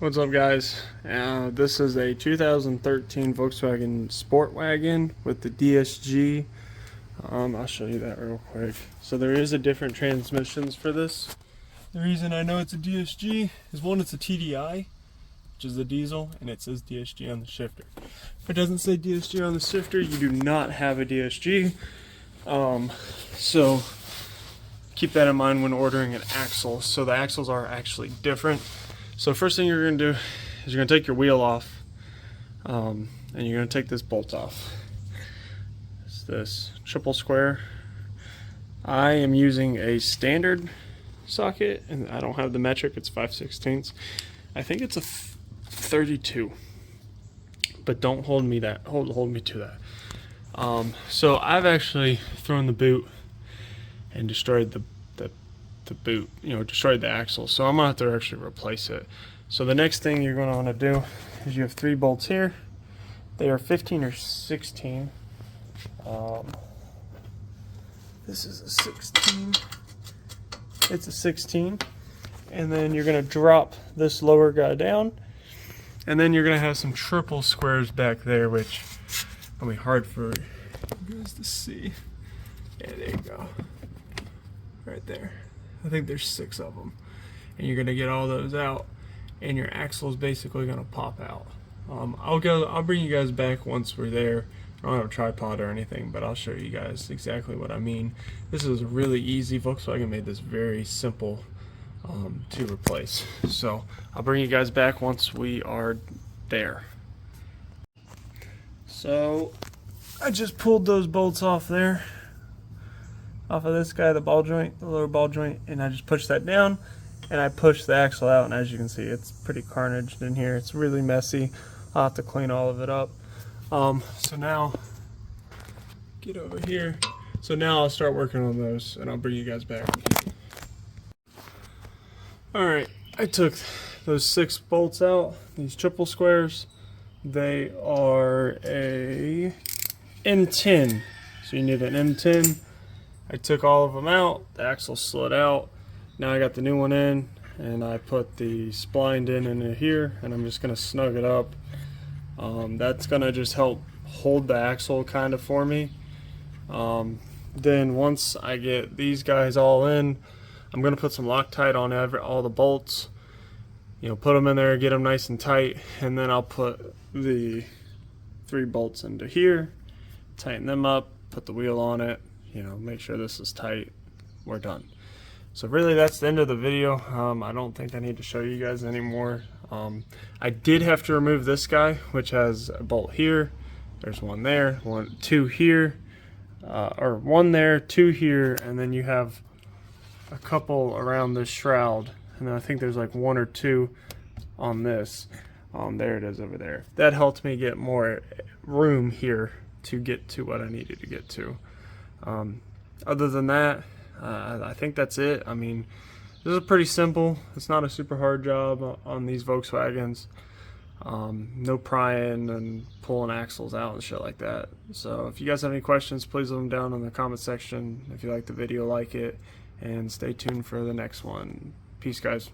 What's up, guys? This is a 2013 Volkswagen Sportwagon with the DSG. I'll show you that real quick. So there is a different transmissions for this. The reason I know it's a DSG is one, it's a TDI, which is the diesel, and it says DSG on the shifter. If it doesn't say DSG on the shifter, you do not have a DSG. So keep that in mind when ordering an axle. So the axles are actually different. So first thing you're going to do is you're going to take your wheel off, and you're going to take this bolt off. It's this triple square. I am using a standard socket, and I don't have the metric. It's 5/16. I think it's a 32, but don't hold me that. Hold me to that. So I've actually thrown the boot and destroyed the boot, destroyed the axle. So I'm gonna have to actually replace it. So the next thing you're gonna want to do is you have 3 bolts here. They are 15 or 16. This is a 16. It's a 16. And then you're gonna drop this lower guy down, and then you're gonna have some triple squares back there, which will be hard for you guys to see. Yeah, there you go. Right there. I think there's 6 of them, and you're gonna get all those out, and your axle is basically gonna pop out. I'll bring you guys back once we're there. I don't have a tripod or anything, but I'll show you guys exactly what I mean. This is really easy. Volkswagen made this very simple to replace. So I'll bring you guys back once we are there. So I just pulled those bolts off there, off of this guy, the ball joint, the lower ball joint, and I just pushed that down, and I pushed the axle out, and as you can see, it's pretty carnaged in here. It's really messy. I'll have to clean all of it up. So now, get over here. So now I'll start working on those, and I'll bring you guys back. Alright, I took those 6 bolts out, these triple squares. They are a M10, so you need an M10. I took all of them out, the axle slid out. Now I got the new one in, and I put the spline in here, and I'm just gonna snug it up. That's gonna just help hold the axle kind of for me. Then once I get these guys all in, I'm gonna put some Loctite on all the bolts. Put them in there, get them nice and tight, and then I'll put the 3 bolts into here, tighten them up, put the wheel on it. Make sure this is tight. We're done. So really that's the end of the video. I don't think I need to show you guys anymore. I did have to remove this guy, which has a bolt here. There's one there, 2 here, or 1 there, 2 here, and then you have a couple around this shroud. And then I think there's like 1 or 2 on this. There it is over there. That helped me get more room here to get to what I needed to get to. Other than that, I think that's it. I mean, this is pretty simple. It's not a super hard job on these Volkswagens. No prying and pulling axles out and shit like that. So if you guys have any questions, please leave them down in the comment section. If you like the video, like it, and stay tuned for the next one. Peace, guys.